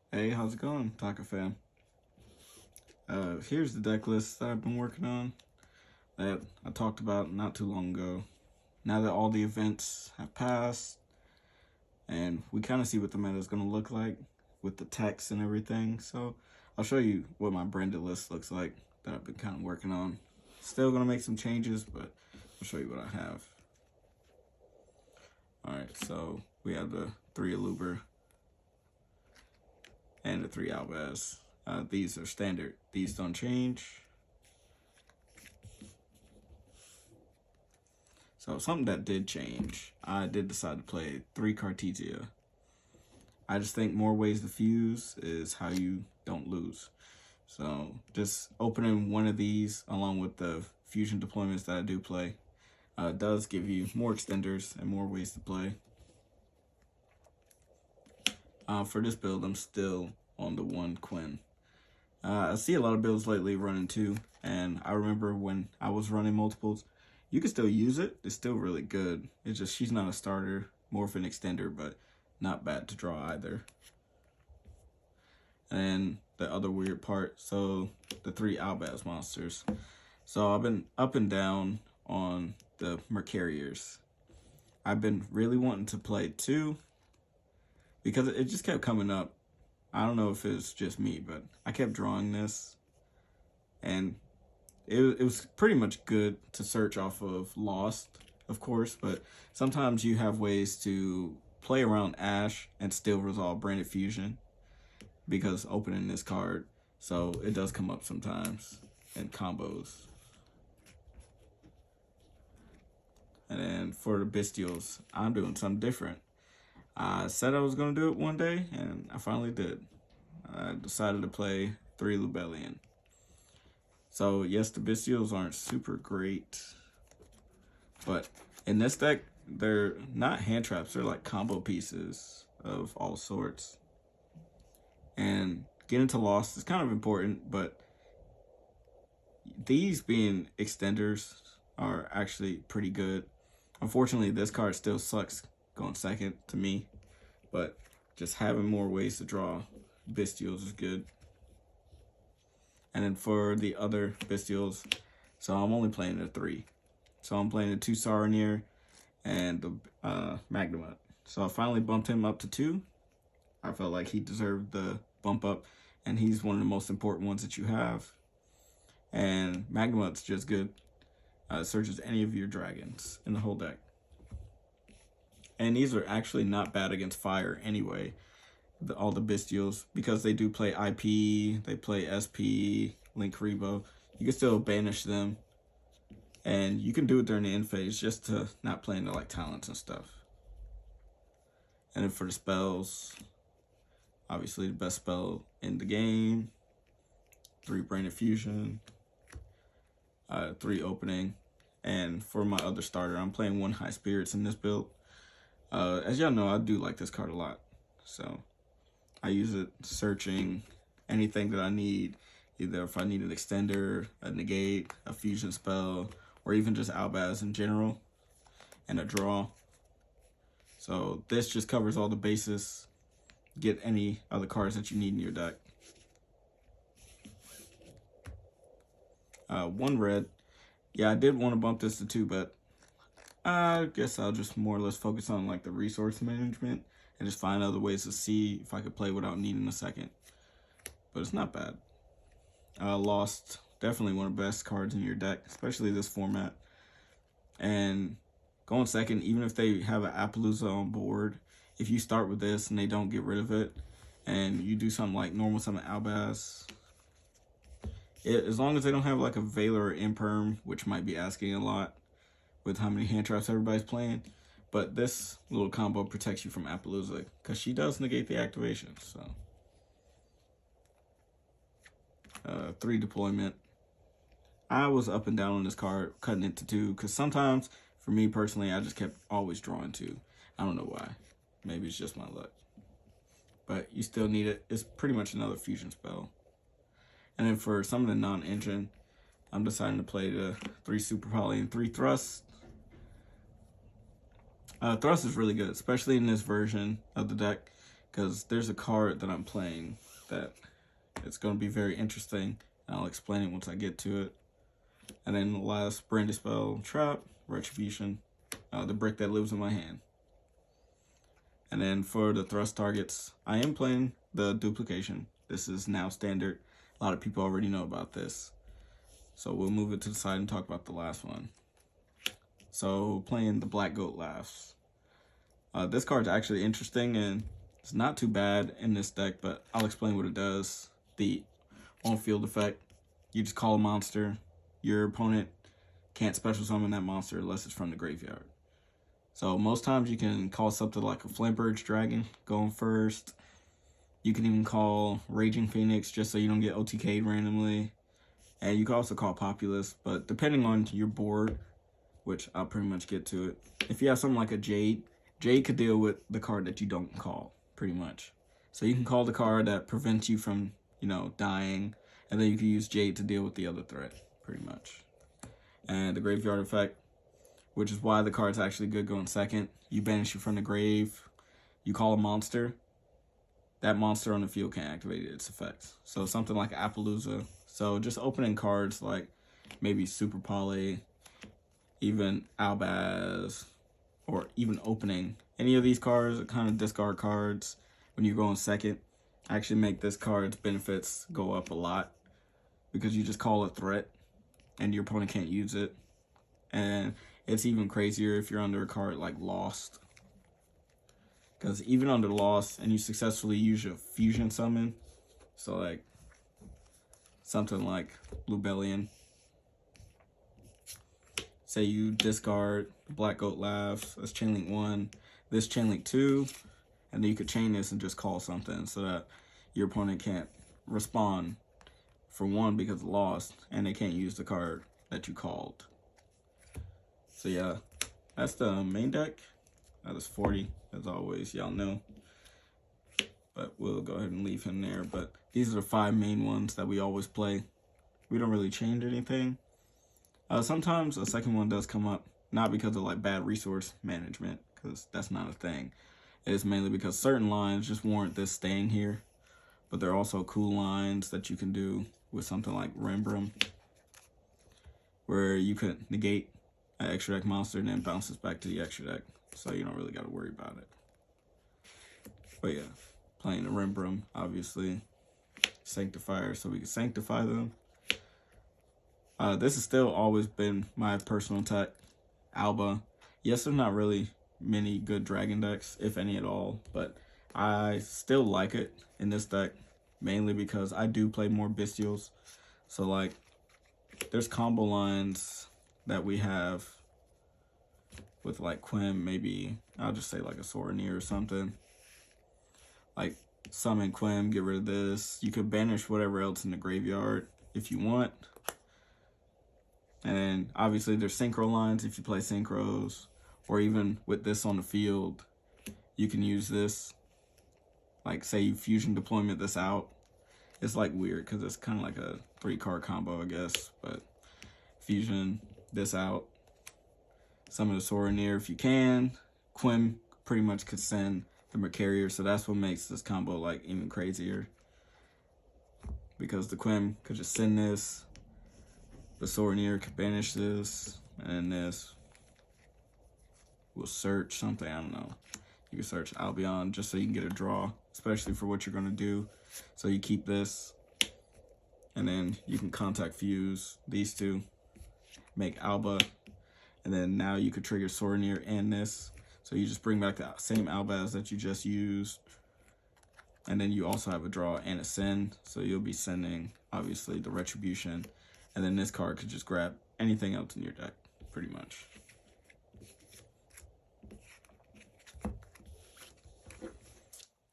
Hey, how's it going, Taka fam? Here's the deck list that I've been working on that I talked about not too long ago. Now that all the events have passed and we kind of see what the meta is going to look like with the text and everything, so I'll show you what my branded list looks like that I've been kind of working on. Still going to make some changes, but I'll show you what I have. Alright, so we have the 3 Aluber and the 3 Albaz. These are standard. These don't change. So something that did change, I did decide to play 3 Cartesia. I just think more ways to fuse is how you don't lose. So just opening one of these along with the fusion deployments that I do play does give you more extenders and more ways to play. For this build, I'm still on the 1 Quinn. I see a lot of builds lately running 2, and I remember when I was running multiples, you can still use it. It's still really good. It's just she's not a starter, more of an extender, but not bad to draw either. And the other weird part, so the 3 Albaz monsters. So I've been up and down on the Mercuriers. I've been really wanting to play 2 because it just kept coming up. I don't know if it's just me, but I kept drawing this, and it was pretty much good to search off of Lost, of course, but sometimes you have ways to play around Ash and still resolve Branded Fusion because opening this card, so it does come up sometimes in combos. And then for the Bestials, I'm doing something different. I said I was going to do it one day, and I finally did. I decided to play 3 Lubellion. So, yes, the Bestials aren't super great, but in this deck, they're not hand traps. They're like combo pieces of all sorts. And getting to Lost is kind of important, but these being extenders are actually pretty good. Unfortunately, this card still sucks going second to me, but just having more ways to draw Bestials is good. And then for the other Bestials, so I'm only playing the 3. So I'm playing the 2 Saronir and the Magnemite. So I finally bumped him up to 2. I felt like he deserved the bump up, and he's one of the most important ones that you have. And Magnemite's just good. Searches any of your dragons in the whole deck. And these are actually not bad against fire anyway, all the Bestials, because they do play IP, they play SP, Link Rebo. You can still banish them, and you can do it during the end phase just to not play into like talents and stuff. And then for the spells, obviously the best spell in the game, 3 Branded Fusion, 3 Opening. And for my other starter, I'm playing 1 High Spirits in this build. As y'all know, I do like this card a lot, so I use it searching anything that I need, either if I need an extender, a negate, a fusion spell, or even just Albaz in general, and a draw. So this just covers all the bases. Get any other cards that you need in your deck. 1 red. Yeah, I did want to bump this to 2, but I guess I'll just more or less focus on like the resource management and just find other ways to see if I could play without needing a second. But it's not bad. Lost, definitely one of the best cards in your deck, especially this format. And going second, even if they have an Appaloosa on board, if you start with this and they don't get rid of it, and you do something like normal summon Albaz, as long as they don't have like a Veiler or Imperm, which might be asking a lot with how many hand traps everybody's playing, but this little combo protects you from Appaloosa because she does negate the activation. So 3 deployment. I was up and down on this card, cutting it to 2, because sometimes for me personally, I just kept always drawing 2. I don't know why. Maybe it's just my luck, but you still need it. It's pretty much another fusion spell. And then for some of the non-engine, I'm deciding to play the 3 Super Poly and 3 Thrust. Thrust is really good, especially in this version of the deck. because there's a card that I'm playing that it's going to be very interesting. And I'll explain it once I get to it. And then the last, Brandy Spell, Trap, Retribution, the brick that lives in my hand. And then for the thrust targets, I am playing the duplication. This is now standard. A lot of people already know about this. So we'll move it to the side and talk about the last one. So playing the Black Goat Laughs. This card's actually interesting and it's not too bad in this deck, but I'll explain what it does. The on-field effect, you just call a monster. Your opponent can't special summon that monster unless it's from the graveyard. So most times you can call something like a Flamebird's Dragon going first. You can even call Raging Phoenix just so you don't get OTK'd randomly. And you can also call Populous, but depending on your board, which I'll pretty much get to it. If you have something like a Jade, Jade could deal with the card that you don't call, pretty much. So you can call the card that prevents you from, dying, and then you can use Jade to deal with the other threat, pretty much. And the Graveyard effect, which is why the card's actually good going second. You banish it from the grave, you call a monster, that monster on the field can activate its effects. So something like Appaloosa. So just opening cards like maybe Super Poly, even Albaz, or even opening any of these cards, kind of discard cards when you're going second, actually make this card's benefits go up a lot because you just call a threat and your opponent can't use it. And it's even crazier if you're under a card like Lost. Because even under Lost and you successfully use your fusion summon, so like something like Lubellion. Say you discard Black Goat Laughs, that's Chainlink 1, this Chainlink 2, and then you could chain this and just call something so that your opponent can't respond for one because of Lost, and they can't use the card that you called. So yeah, that's the main deck. That is 40, as always, y'all know. But we'll go ahead and leave him there. But these are the 5 main ones that we always play. We don't really change anything. Sometimes a second one does come up, not because of like bad resource management, because that's not a thing. It's mainly because certain lines just warrant this staying here. But there are also cool lines that you can do with something like Rembrandt, where you could negate an extra deck monster and then bounces back to the extra deck. So you don't really got to worry about it. But yeah, playing the Rembrandt, obviously. Sanctifier, so we can sanctify them. This has still always been my personal tech. Alba. Yes, there's not really many good dragon decks, if any at all, but I still like it in this deck, mainly because I do play more Bestials. So like, there's combo lines that we have with like Quim, maybe, I'll just say like a Soraneer or something. Like, summon Quim, get rid of this. You could banish whatever else in the graveyard if you want. And then, obviously, there's synchro lines if you play synchros. Or even with this on the field, you can use this. Like, say you fusion deployment this out. It's like weird because it's kind of like a 3-card combo, I guess. But fusion this out. Summon the Soraneer if you can. Quim pretty much could send the Mercarier, so that's what makes this combo like even crazier. Because the Quim could just send this. The Soraneer could banish this. And this will search something, I don't know. You can search Albion just so you can get a draw, especially for what you're going to do. So you keep this, and then you can contact fuse these two, make Alba, and then now you could trigger Soraneer and this. So you just bring back the same Albaz that you just used, and then you also have a draw and a send. So you'll be sending, obviously, the Retribution, and then this card could just grab anything else in your deck, pretty much.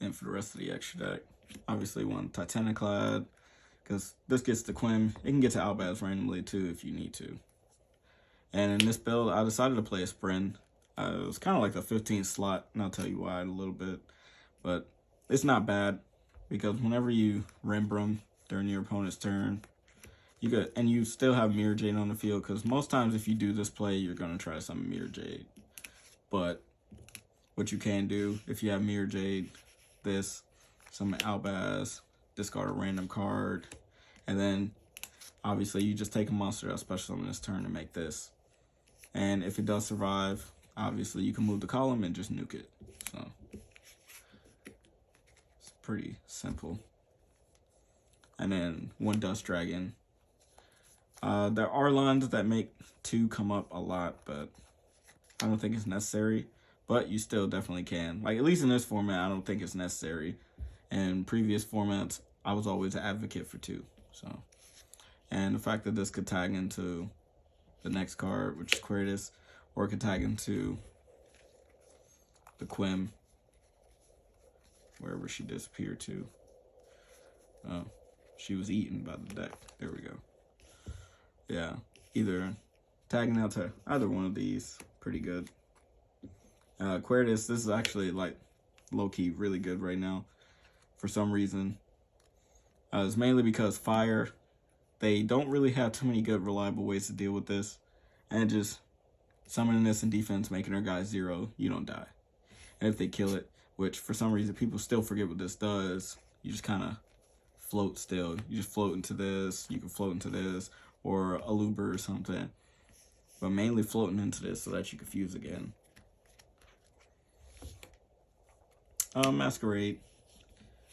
And for the rest of the extra deck, obviously one Titaniclad, because this gets to Quim. It can get to Albaz randomly too if you need to. And in this build, I decided to play a Spren. It was kind of like the 15th slot, and I'll tell you why in a little bit. But it's not bad, because whenever you Rembrandt during your opponent's turn, you could, and you still have Mirror Jade on the field, because most times if you do this play, you're going to try to summon Mirror Jade. But what you can do, if you have Mirror Jade, this, summon Albaz, discard a random card, and then obviously you just take a monster that's special summon this turn and make this. And if it does survive, obviously you can move the column and just nuke it. So it's pretty simple. And then 1 Dust Dragon. There are lines that make 2 come up a lot, but I don't think it's necessary. But you still definitely can. Like, at least in this format, I don't think it's necessary. In previous formats, I was always an advocate for 2. So, and the fact that this could tag into the next card, which is Quiritus, or it could tag into the Quim, wherever she disappeared to. Oh, she was eaten by the deck. There we go. Yeah, either tagging out to either one of these, pretty good. Quiritus, this is actually like low-key really good right now for some reason. It's mainly because fire, they don't really have too many good reliable ways to deal with this, and just summoning this in defense, making her guy 0, you don't die. And if they kill it, which for some reason people still forget what this does, you just kind of float still. You just float into this, you can float into this, or a Luber or something. But mainly floating into this so that you can fuse again. Masquerade.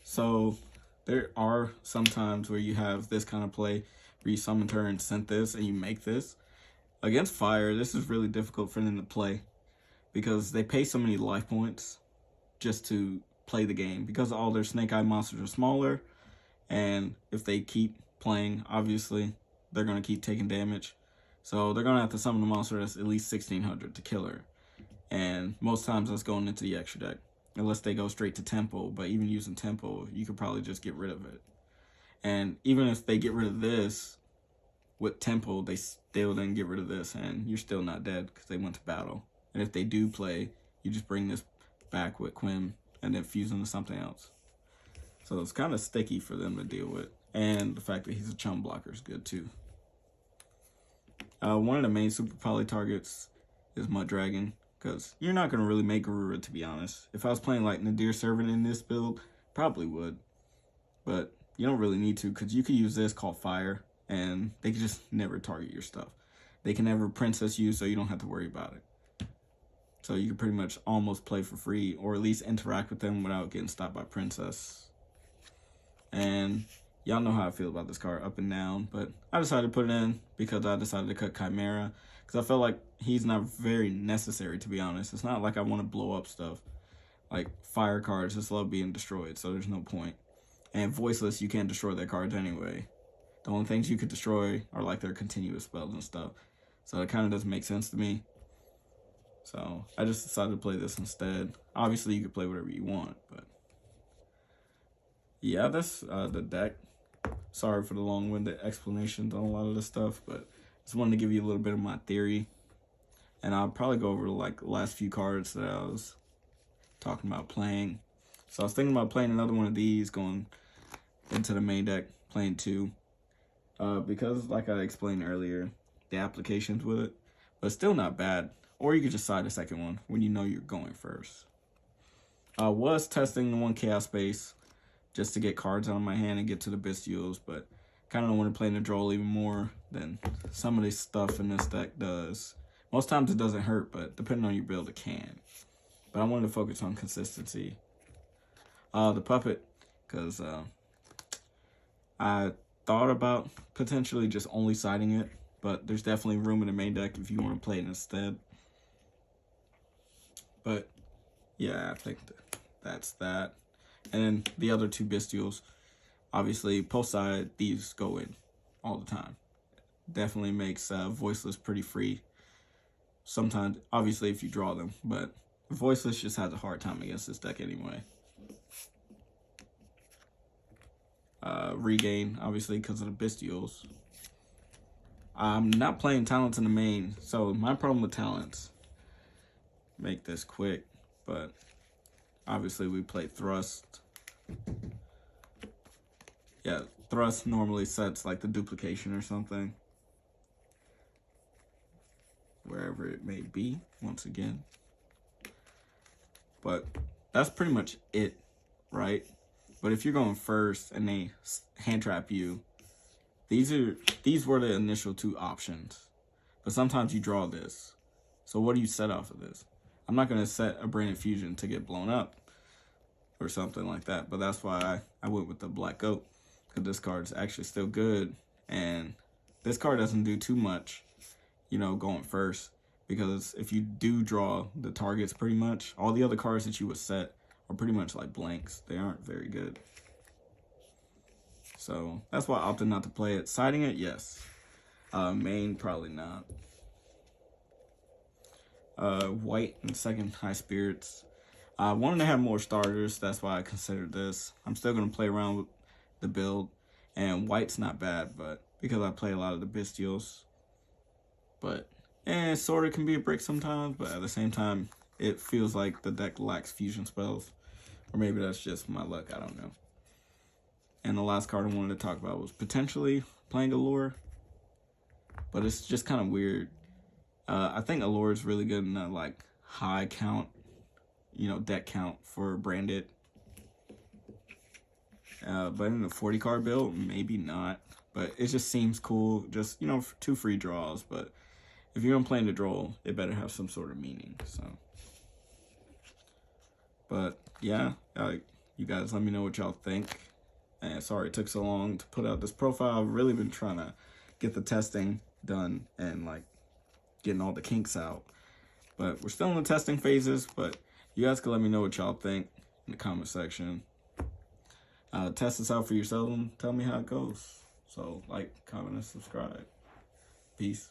So there are some times where you have this kind of play where you summon her and send this and you make this. Against fire, this is really difficult for them to play because they pay so many life points just to play the game, because all their Snake Eye monsters are smaller, and if they keep playing, obviously they're going to keep taking damage. So they're going to have to summon a monster that's at least 1600 to kill her, and most times that's going into the extra deck, unless they go straight to Tempo. But even using Tempo, you could probably just get rid of it. And even if they get rid of this with Tempo, they still didn't get rid of this, and you're still not dead because they went to battle. And if they do play, you just bring this back with Quim and then fuse into something else. So it's kind of sticky for them to deal with. And the fact that he's a chum blocker is good too. One of the main super poly targets is Mud Dragon, because you're not going to really make Garura, to be honest. If I was playing like Nadir Servant in this build, probably would. But you don't really need to, because you could use this called Fire, and they can just never target your stuff. They can never princess you, so you don't have to worry about it. So you can pretty much almost play for free, or at least interact with them without getting stopped by princess. And y'all know how I feel about this card, up and down, but I decided to put it in because I decided to cut Chimera, because I felt like he's not very necessary, to be honest. It's not like I want to blow up stuff. Like, fire cards just love being destroyed, so there's no point. And Voiceless, you can't destroy their cards anyway. The only things you could destroy are like their continuous spells and stuff. So it kind of doesn't make sense to me. So I just decided to play this instead. Obviously, you could play whatever you want, but yeah, that's the deck. Sorry for the long-winded explanations on a lot of this stuff, but just wanted to give you a little bit of my theory. And I'll probably go over like the last few cards that I was talking about playing. So I was thinking about playing another one of these, going into the main deck, playing 2. Because like I explained earlier, the applications with it, but still not bad. Or you could just side a second one when you know you're going first. I was testing the 1 Chaos Space just to get cards out of my hand and get to the Bestials, but kind of want to play Nidrol even more than some of this stuff in this deck does. Most times it doesn't hurt, but depending on your build, it can. But I wanted to focus on consistency. The Puppet, because I thought about potentially just only siding it, but there's definitely room in the main deck if you want to play it instead. But yeah, I think that's that. And then the other 2 Bestials, obviously post side, these go in all the time. Definitely makes Voiceless pretty free. Sometimes, obviously, if you draw them, but Voiceless just has a hard time against this deck anyway. Regain, obviously, because of the Bestials. I'm not playing talents in the main, so my problem with talents, make this quick, but obviously we play Thrust. Yeah, Thrust normally sets like the duplication or something, wherever it may be, once again. But that's pretty much it right? But if you're going first and they hand trap you, these were the initial two options. But sometimes you draw this. So what do you set off of this? I'm not going to set a Brain Infusion to get blown up or something like that. But that's why I went with the Black Goat. Because this card is actually still good. And this card doesn't do too much, you know, going first. Because if you do draw the targets pretty much, all the other cards that you would set are pretty much like blanks. They aren't very good. So that's why I opted not to play it. Siding it, yes. Main, probably not. White and second, High Spirits. I wanted to have more starters. That's why I considered this. I'm still going to play around with the build. And white's not bad, but because I play a lot of the Bestials. But, it sort of can be a brick sometimes. But at the same time, it feels like the deck lacks fusion spells. Or maybe that's just my luck. I don't know. And the last card I wanted to talk about was potentially playing Allure. But it's just kind of weird. I think Allure is really good in that, like, high count, you know, deck count for branded. But in the 40 card build, maybe not. But it just seems cool. Just, you know, for 2 free draws. But if you're going to play in the draw, it better have some sort of meaning. So, but yeah, you guys let me know what y'all think. And sorry it took so long to put out this profile. I've really been trying to get the testing done and like getting all the kinks out. But we're still in the testing phases, but you guys can let me know what y'all think in the comment section. Test this out for yourself and tell me how it goes. So like, comment, and subscribe. Peace.